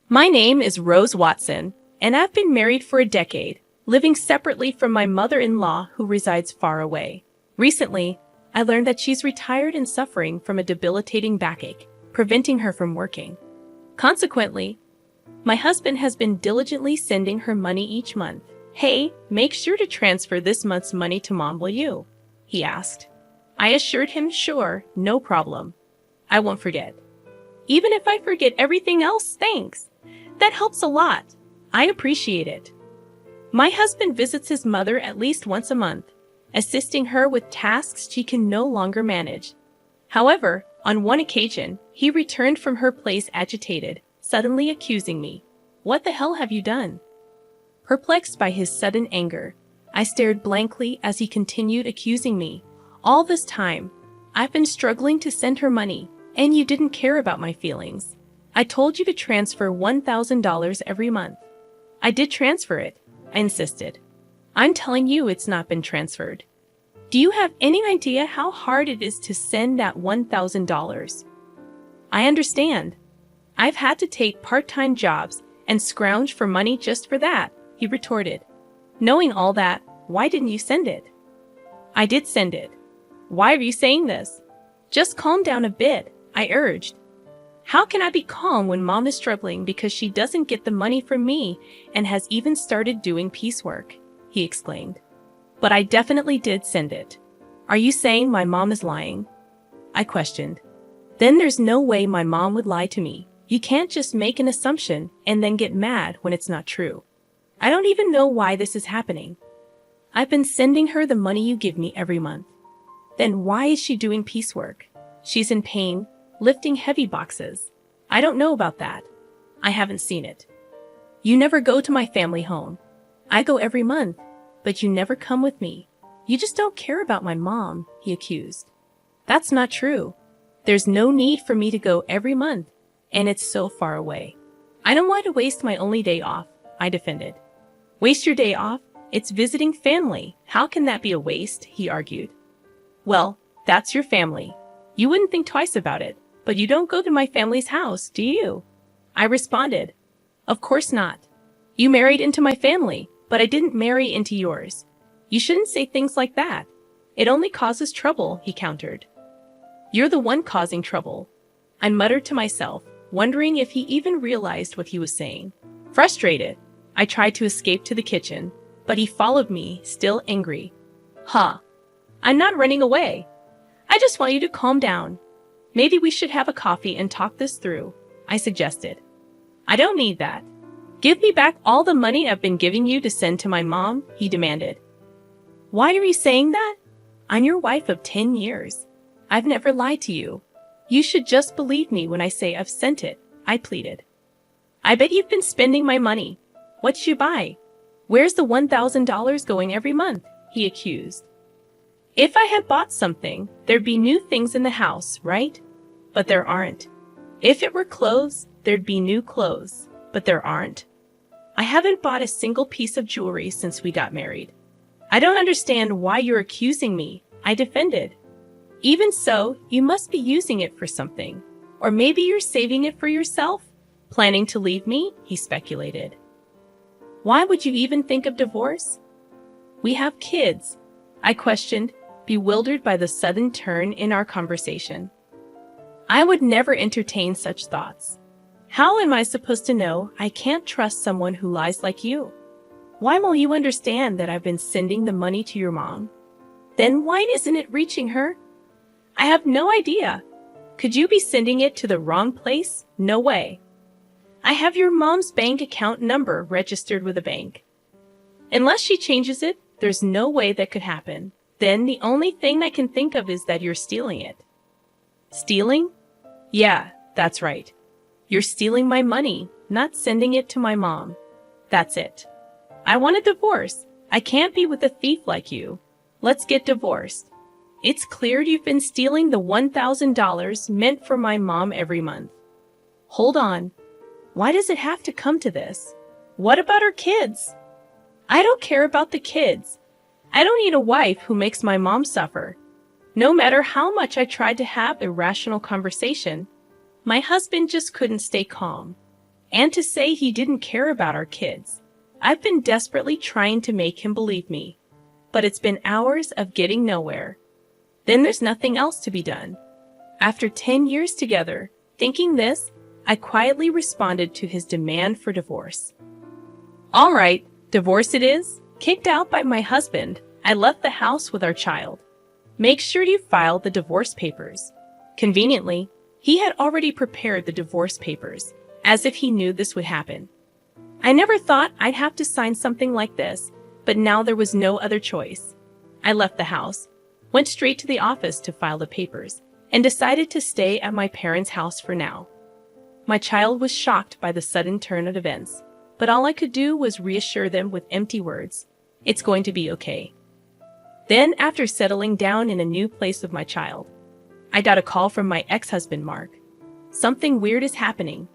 My name is Rose Watson, and I've been married for a decade, living separately from my mother-in-law who resides far away. Recently, I learned that she's retired and suffering from a debilitating backache, preventing her from working. Consequently, my husband has been diligently sending her money each month. "Hey, make sure to transfer this month's money to Mom, will you?" he asked. I assured him, "Sure, no problem. I won't forget." "Even if I forget everything else, thanks. That helps a lot. I appreciate it." My husband visits his mother at least once a month, assisting her with tasks she can no longer manage. However, on one occasion, he returned from her place agitated, suddenly accusing me. "What the hell have you done?" Perplexed by his sudden anger, I stared blankly as he continued accusing me. "All this time, I've been struggling to send her money, and you didn't care about my feelings. I told you to transfer $1,000 every month." "I did transfer it," I insisted. "I'm telling you it's not been transferred. Do you have any idea how hard it is to send that $1,000? "I understand. I've had to take part-time jobs and scrounge for money just for that," he retorted. "Knowing all that, why didn't you send it?" "I did send it." "Why are you saying this?" "Just calm down a bit," I urged. "How can I be calm when Mom is struggling because she doesn't get the money from me and has even started doing piecework?" he exclaimed. "But I definitely did send it." "Are you saying my mom is lying?" I questioned. "Then there's no way my mom would lie to me. You can't just make an assumption and then get mad when it's not true. I don't even know why this is happening. I've been sending her the money you give me every month. Then why is she doing piecework? She's in pain, lifting heavy boxes. I don't know about that. I haven't seen it. You never go to my family home. I go every month, but you never come with me. You just don't care about my mom," he accused. "That's not true. There's no need for me to go every month, and it's so far away. I don't want to waste my only day off," I defended. "Waste your day off? It's visiting family. How can that be a waste?" he argued. "Well, that's your family. You wouldn't think twice about it, but you don't go to my family's house, do you?" I responded. "Of course not. You married into my family, but I didn't marry into yours. You shouldn't say things like that. It only causes trouble," he countered. "You're the one causing trouble," I muttered to myself, wondering if he even realized what he was saying. Frustrated, I tried to escape to the kitchen, but he followed me, still angry. "Huh. I'm not running away. I just want you to calm down. Maybe we should have a coffee and talk this through," I suggested. "I don't need that. Give me back all the money I've been giving you to send to my mom," he demanded. "Why are you saying that? I'm your wife of 10 years. I've never lied to you. You should just believe me when I say I've sent it," I pleaded. "I bet you've been spending my money. What'd you buy? Where's the $1,000 going every month?" he accused. If I had bought something, there'd be new things in the house, right? But there aren't. If it were clothes, there'd be new clothes, but there aren't. I haven't bought a single piece of jewelry since we got married. "I don't understand why you're accusing me," I defended. "Even so, you must be using it for something. Or maybe you're saving it for yourself? Planning to leave me?" he speculated. "Why would you even think of divorce?" "We have kids," I questioned, bewildered by the sudden turn in our conversation. I would never entertain such thoughts. How am I supposed to know I can't trust someone who lies like you? "Why won't you understand that I've been sending the money to your mom?" "Then why isn't it reaching her?" "I have no idea. Could you be sending it to the wrong place? No way. I have your mom's bank account number registered with a bank. Unless she changes it, there's no way that could happen. Then the only thing I can think of is that you're stealing it." "Stealing?" "Yeah, that's right. You're stealing my money, not sending it to my mom. That's it. I want a divorce. I can't be with a thief like you. Let's get divorced. It's clear you've been stealing the $1,000 meant for my mom every month." "Hold on. Why does it have to come to this? What about our kids?" "I don't care about the kids. I don't need a wife who makes my mom suffer." No matter how much I tried to have a rational conversation, my husband just couldn't stay calm. and to say he didn't care about our kids. I've been desperately trying to make him believe me, but it's been hours of getting nowhere. Then there's nothing else to be done. After 10 years together, thinking this, I quietly responded to his demand for divorce. All right, divorce it is. Kicked out by my husband, I left the house with our child. Make sure you file the divorce papers. Conveniently, he had already prepared the divorce papers, as if he knew this would happen. I never thought I'd have to sign something like this, but now there was no other choice. I left the house, went straight to the office to file the papers, and decided to stay at my parents' house for now. My child was shocked by the sudden turn of events, but all I could do was reassure them with empty words. It's going to be okay. Then, after settling down in a new place with my child, I got a call from my ex-husband, Mark. Something weird is happening.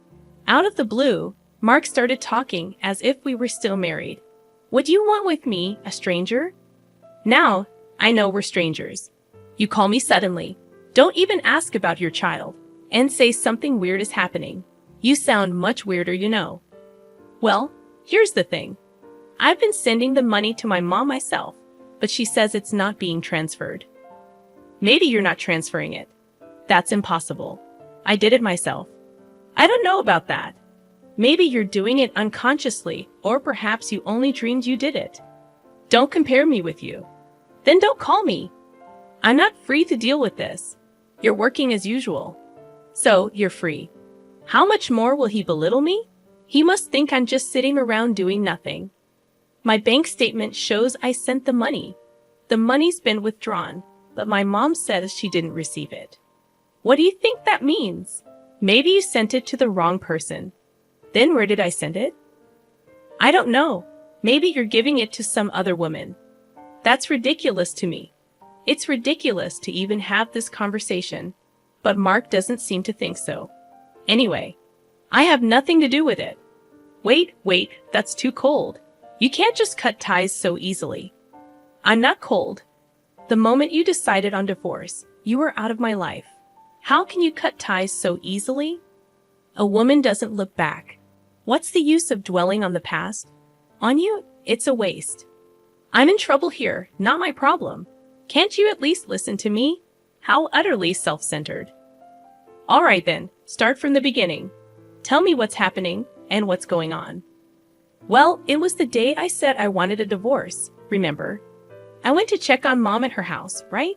Out of the blue, Mark started talking as if we were still married. What do you want with me, a stranger? Now, I know we're strangers. You call me suddenly. Don't even ask about your child, and say something weird is happening. You sound much weirder, you know. Well, here's the thing. I've been sending the money to my mom myself, but she says it's not being transferred. Maybe you're not transferring it. That's impossible. I did it myself. I don't know about that. Maybe you're doing it unconsciously, or perhaps you only dreamed you did it. Don't compare me with you. Then don't call me. I'm not free to deal with this. You're working as usual. So, you're free. How much more will he belittle me? He must think I'm just sitting around doing nothing. My bank statement shows I sent the money. The money's been withdrawn, but my mom says she didn't receive it. What do you think that means? Maybe you sent it to the wrong person. Then where did I send it? I don't know. Maybe you're giving it to some other woman. That's ridiculous to me. It's ridiculous to even have this conversation, but Mark doesn't seem to think so. Anyway, I have nothing to do with it. Wait, that's too cold. You can't just cut ties so easily. I'm not cold. The moment you decided on divorce, you were out of my life. How can you cut ties so easily? A woman doesn't look back. What's the use of dwelling on the past? On you, it's a waste. I'm in trouble here, not my problem. Can't you at least listen to me? How utterly self-centered. All right then, start from the beginning. Tell me what's happening and what's going on. Well, it was the day I said I wanted a divorce, remember? I went to check on Mom at her house, right?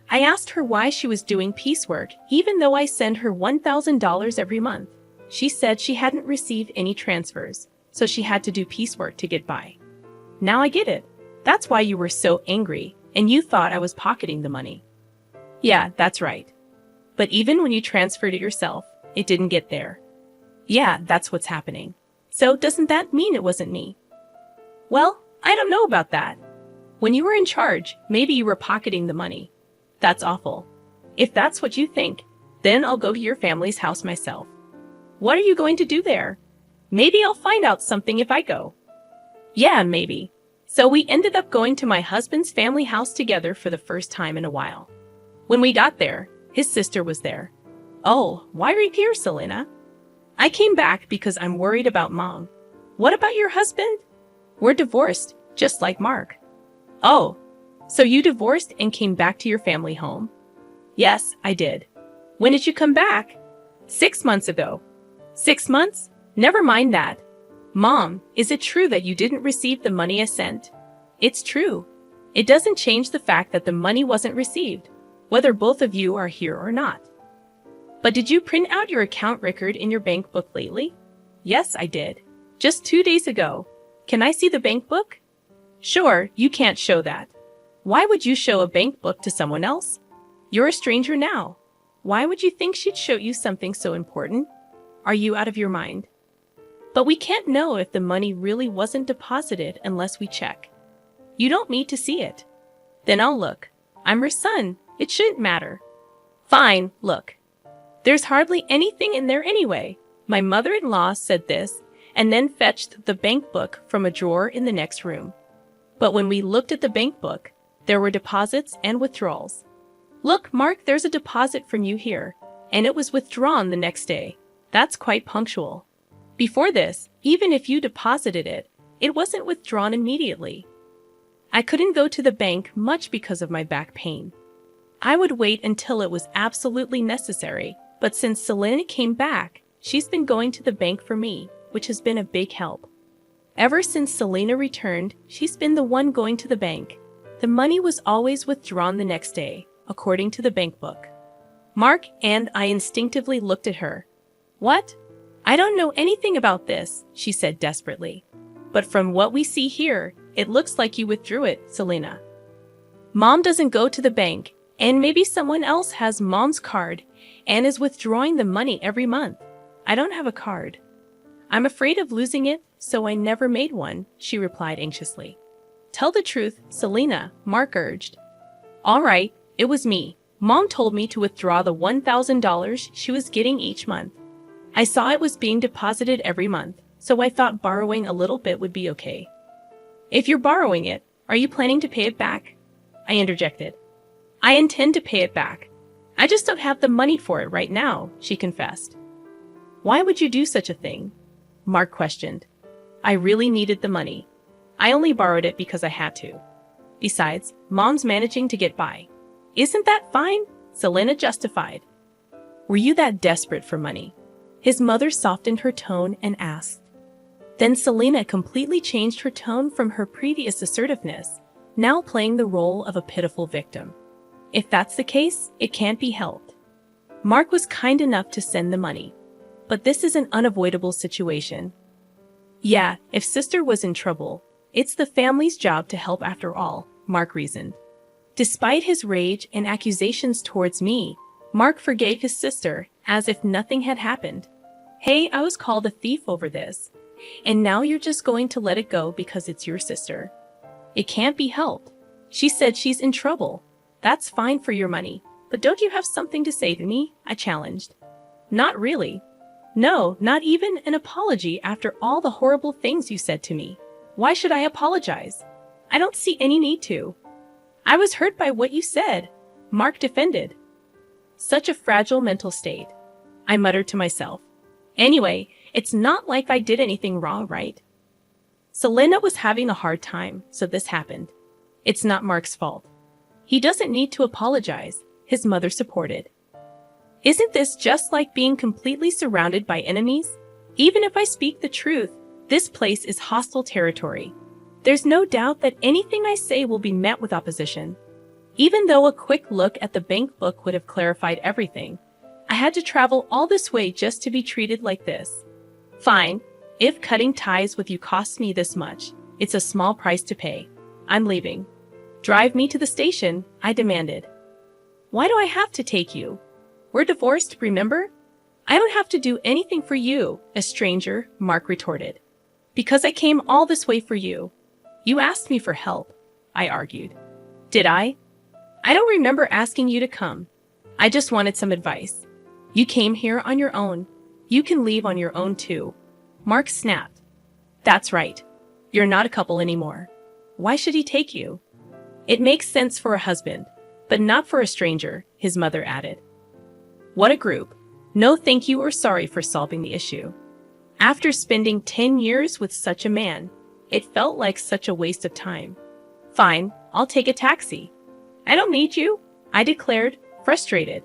I asked her why she was doing piecework, even though I send her $1,000 every month. She said she hadn't received any transfers, so she had to do piecework to get by. Now I get it. That's why you were so angry, and you thought I was pocketing the money. Yeah, that's right. But even when you transferred it yourself, it didn't get there. Yeah, that's what's happening. So doesn't that mean it wasn't me? Well, I don't know about that. When you were in charge, maybe you were pocketing the money. That's awful. If that's what you think, then I'll go to your family's house myself. What are you going to do there? Maybe I'll find out something if I go. Yeah, maybe. So we ended up going to my husband's family house together for the first time in a while. When we got there, his sister was there. Oh, why are you here, Selena? I came back because I'm worried about Mom. What about your husband? We're divorced, just like Mark. Oh, so you divorced and came back to your family home? Yes, I did. When did you come back? 6 months ago. 6 months? Never mind that. Mom, is it true that you didn't receive the money I sent? It's true. It doesn't change the fact that the money wasn't received, whether both of you are here or not. But did you print out your account record in your bank book lately? Yes, I did. Just 2 days ago. Can I see the bank book? Sure, you can't show that. Why would you show a bank book to someone else? You're a stranger now. Why would you think she'd show you something so important? Are you out of your mind? But we can't know if the money really wasn't deposited unless we check. You don't need to see it. Then I'll look. I'm her son. It shouldn't matter. Fine, look. There's hardly anything in there anyway. My mother-in-law said this, and then fetched the bank book from a drawer in the next room. But when we looked at the bank book, there were deposits and withdrawals. Look, Mark, there's a deposit from you here, and it was withdrawn the next day. That's quite punctual. Before this, even if you deposited it, it wasn't withdrawn immediately. I couldn't go to the bank much because of my back pain. I would wait until it was absolutely necessary, but since Selena came back, she's been going to the bank for me, which has been a big help. Ever since Selena returned, she's been the one going to the bank. The money was always withdrawn the next day, according to the bank book. Mark and I instinctively looked at her. What? I don't know anything about this, she said desperately. But from what we see here, it looks like you withdrew it, Selena. Mom doesn't go to the bank, and maybe someone else has Mom's card and is withdrawing the money every month. I don't have a card. I'm afraid of losing it, so I never made one, she replied anxiously. Tell the truth, Selena, Mark urged. All right, it was me. Mom told me to withdraw the $1,000 she was getting each month. I saw it was being deposited every month, so I thought borrowing a little bit would be okay. If you're borrowing it, are you planning to pay it back? I interjected. I intend to pay it back. I just don't have the money for it right now, she confessed. Why would you do such a thing? Mark questioned. I really needed the money. I only borrowed it because I had to. Besides, Mom's managing to get by. Isn't that fine? Selena justified. Were you that desperate for money? His mother softened her tone and asked. Then Selena completely changed her tone from her previous assertiveness, now playing the role of a pitiful victim. If that's the case, it can't be helped. Mark was kind enough to send the money. But this is an unavoidable situation. Yeah, if sister was in trouble, it's the family's job to help after all, Mark reasoned. Despite his rage and accusations towards me, Mark forgave his sister as if nothing had happened. Hey, I was called a thief over this. And now you're just going to let it go because it's your sister. It can't be helped. She said she's in trouble. That's fine for your money. But don't you have something to say to me? I challenged. Not really. No, not even an apology after all the horrible things you said to me. Why should I apologize? I don't see any need to. I was hurt by what you said, Mark defended. Such a fragile mental state, I muttered to myself. Anyway, it's not like I did anything wrong, right? Selena was having a hard time, so this happened. It's not Mark's fault. He doesn't need to apologize, his mother supported. Isn't this just like being completely surrounded by enemies? Even if I speak the truth, this place is hostile territory. There's no doubt that anything I say will be met with opposition. Even though a quick look at the bank book would have clarified everything, I had to travel all this way just to be treated like this. Fine, if cutting ties with you costs me this much, it's a small price to pay. I'm leaving. Drive me to the station, I demanded. Why do I have to take you? We're divorced, remember? I don't have to do anything for you, a stranger, Mark retorted. Because I came all this way for you. You asked me for help, I argued. Did I? I don't remember asking you to come. I just wanted some advice. You came here on your own. You can leave on your own too. Mark snapped. That's right. You're not a couple anymore. Why should he take you? It makes sense for a husband, but not for a stranger, his mother added. What a group. No thank you or sorry for solving the issue. After spending 10 years with such a man, it felt like such a waste of time. Fine, I'll take a taxi. I don't need you, I declared, frustrated.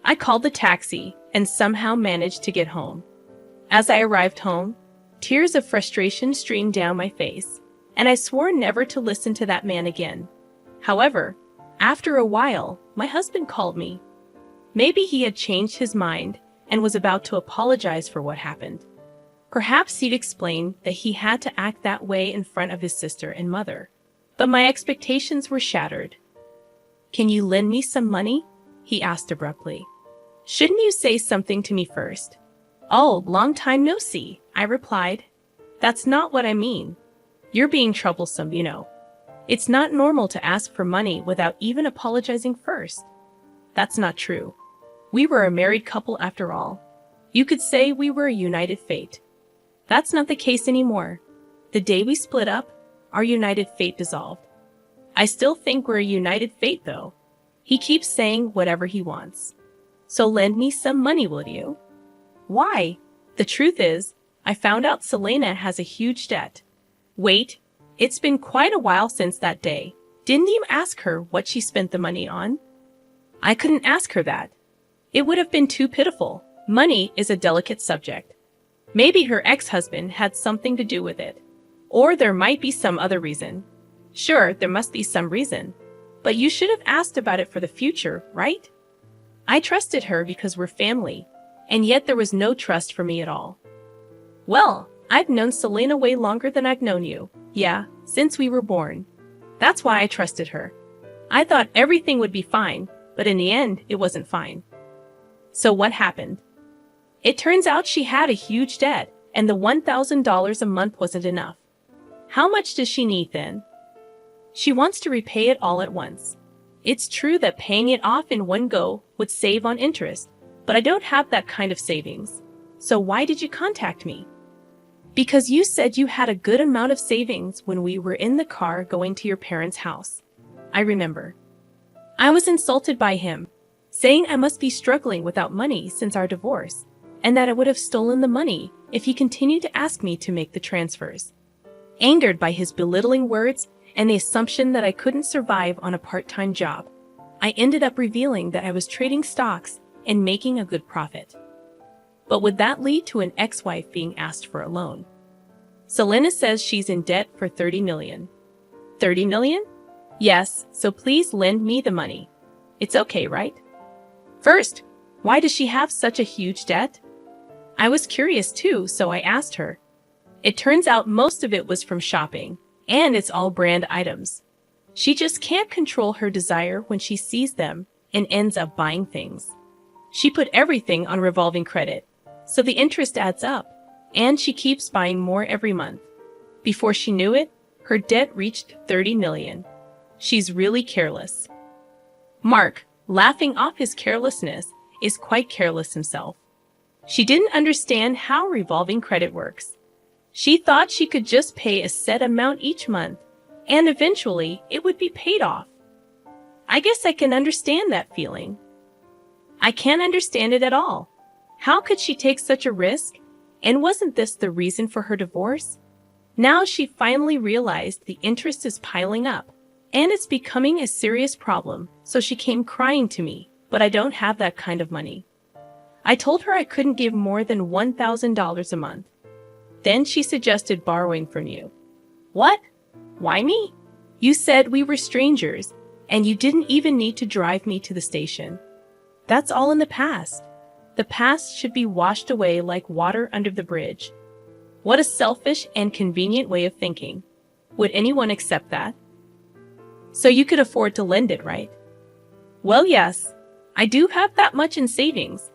I called the taxi and somehow managed to get home. As I arrived home, tears of frustration streamed down my face, and I swore never to listen to that man again. However, after a while, my husband called me. Maybe he had changed his mind and was about to apologize for what happened. Perhaps he'd explain that he had to act that way in front of his sister and mother. But my expectations were shattered. Can you lend me some money? He asked abruptly. Shouldn't you say something to me first? Oh, long time no see, I replied. That's not what I mean. You're being troublesome, you know. It's not normal to ask for money without even apologizing first. That's not true. We were a married couple after all. You could say we were a united fate. That's not the case anymore. The day we split up, our united fate dissolved. I still think we're a united fate, though. He keeps saying whatever he wants. So lend me some money, will you? Why? The truth is, I found out Selena has a huge debt. Wait, it's been quite a while since that day. Didn't you ask her what she spent the money on? I couldn't ask her that. It would have been too pitiful. Money is a delicate subject. Maybe her ex-husband had something to do with it. Or there might be some other reason. Sure, there must be some reason. But you should have asked about it for the future, right? I trusted her because we're family, and yet there was no trust for me at all. Well, I've known Selena way longer than I've known you. Yeah, since we were born. That's why I trusted her. I thought everything would be fine, but in the end, it wasn't fine. So what happened? It turns out she had a huge debt, and the $1,000 a month wasn't enough. How much does she need then? She wants to repay it all at once. It's true that paying it off in one go would save on interest, but I don't have that kind of savings. So why did you contact me? Because you said you had a good amount of savings when we were in the car going to your parents' house. I remember. I was insulted by him, saying I must be struggling without money since our divorce, and that I would have stolen the money if he continued to ask me to make the transfers. Angered by his belittling words and the assumption that I couldn't survive on a part-time job, I ended up revealing that I was trading stocks and making a good profit. But would that lead to an ex-wife being asked for a loan? Selena says she's in debt for $30 million. $30 million? Yes, so please lend me the money. It's okay, right? First, why does she have such a huge debt? I was curious too, so I asked her. It turns out most of it was from shopping, and it's all brand items. She just can't control her desire when she sees them and ends up buying things. She put everything on revolving credit, so the interest adds up, and she keeps buying more every month. Before she knew it, her debt reached $30 million. She's really careless. Mark, laughing off his carelessness, is quite careless himself. She didn't understand how revolving credit works. She thought she could just pay a set amount each month, and eventually it would be paid off. I guess I can understand that feeling. I can't understand it at all. How could she take such a risk? And wasn't this the reason for her divorce? Now she finally realized the interest is piling up, and it's becoming a serious problem, so she came crying to me, but I don't have that kind of money. I told her I couldn't give more than $1,000 a month. Then she suggested borrowing from you. What? Why me? You said we were strangers, and you didn't even need to drive me to the station. That's all in the past. The past should be washed away like water under the bridge. What a selfish and convenient way of thinking. Would anyone accept that? So you could afford to lend it, right? Well, yes. I do have that much in savings.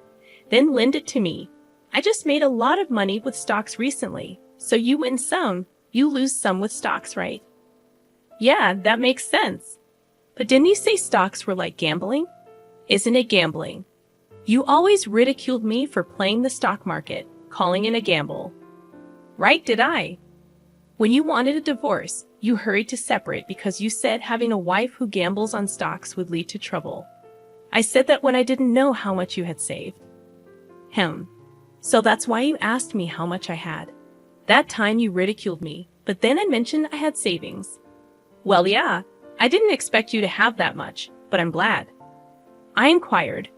Then lend it to me. I just made a lot of money with stocks recently, so you win some, you lose some with stocks, right? Yeah, that makes sense. But didn't you say stocks were like gambling? Isn't it gambling? You always ridiculed me for playing the stock market, calling it a gamble. Right, did I? When you wanted a divorce, you hurried to separate because you said having a wife who gambles on stocks would lead to trouble. I said that when I didn't know how much you had saved. So that's why you asked me how much I had. That time you ridiculed me, but then I mentioned I had savings. Well, yeah, I didn't expect you to have that much, but I'm glad. I inquired,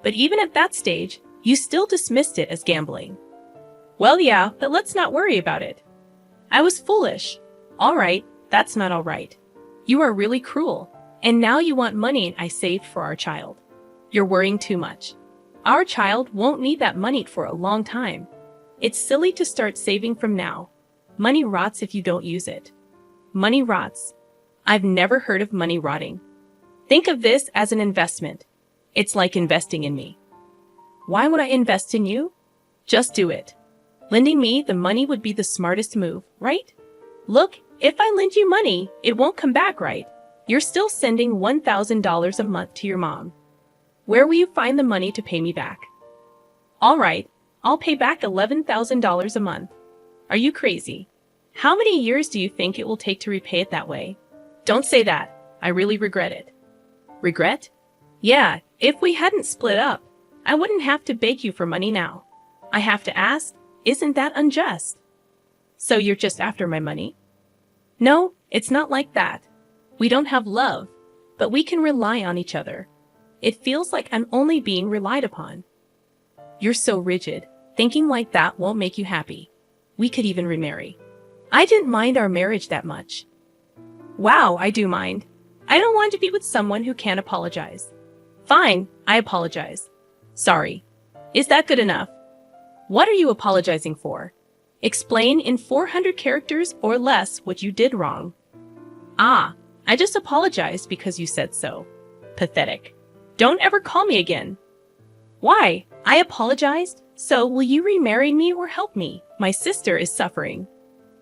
but even at that stage, you still dismissed it as gambling. Well, yeah, but let's not worry about it. I was foolish. All right, that's not all right. You are really cruel, and now you want money I saved for our child. You're worrying too much. Our child won't need that money for a long time. It's silly to start saving from now. Money rots if you don't use it. Money rots. I've never heard of money rotting. Think of this as an investment. It's like investing in me. Why would I invest in you? Just do it. Lending me the money would be the smartest move, right? Look, if I lend you money, it won't come back, right? You're still sending $1,000 a month to your mom. Where will you find the money to pay me back? All right, I'll pay back $11,000 a month. Are you crazy? How many years do you think it will take to repay it that way? Don't say that. I really regret it. Regret? Yeah, if we hadn't split up, I wouldn't have to beg you for money now. I have to ask, Isn't that unjust? So you're just after my money? No, it's not like that. We don't have love, but we can rely on each other. It feels like I'm only being relied upon. You're so rigid. Thinking like that won't make you happy. We could even remarry. I didn't mind our marriage that much. Wow, I do mind. I don't want to be with someone who can't apologize. Fine, I apologize. Sorry. Is that good enough? What are you apologizing for? Explain in 400 characters or less what you did wrong. Ah, I just apologized because you said so. Pathetic. Don't ever call me again. Why? I apologized? So will you remarry me or help me? My sister is suffering.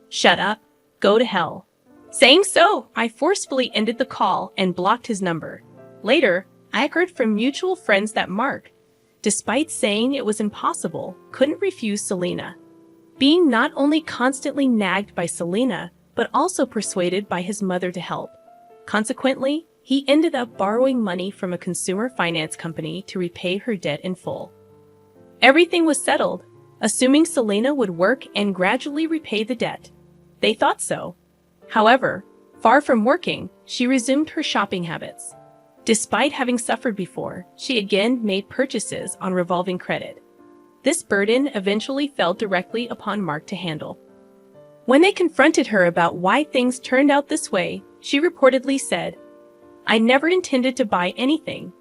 Shut up. Go to hell. Saying so, I forcefully ended the call and blocked his number. Later, I heard from mutual friends that Mark, despite saying it was impossible, couldn't refuse Selena. Being not only constantly nagged by Selena, but also persuaded by his mother to help. Consequently, he ended up borrowing money from a consumer finance company to repay her debt in full. Everything was settled, assuming Selena would work and gradually repay the debt. They thought so. However, far from working, she resumed her shopping habits. Despite having suffered before, she again made purchases on revolving credit. This burden eventually fell directly upon Mark to handle. When they confronted her about why things turned out this way, she reportedly said, "I never intended to buy anything."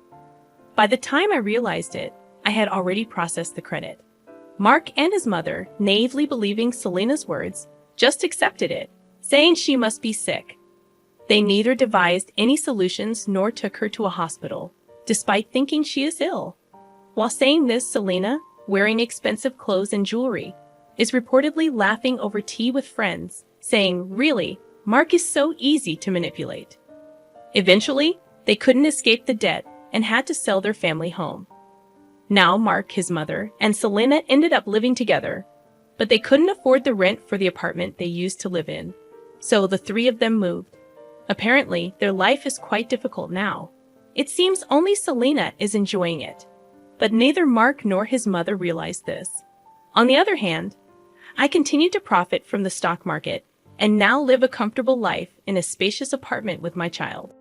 By the time I realized it, I had already processed the credit. Mark and his mother, naively believing Selena's words, just accepted it, saying she must be sick. They neither devised any solutions nor took her to a hospital, despite thinking she is ill. While saying this, Selena, wearing expensive clothes and jewelry, is reportedly laughing over tea with friends, saying, "Really, Mark is so easy to manipulate." Eventually, they couldn't escape the debt and had to sell their family home. Now Mark, his mother, and Selena ended up living together, but they couldn't afford the rent for the apartment they used to live in. So the three of them moved. Apparently, their life is quite difficult now. It seems only Selena is enjoying it. But neither Mark nor his mother realized this. On the other hand, I continue to profit from the stock market and now live a comfortable life in a spacious apartment with my child.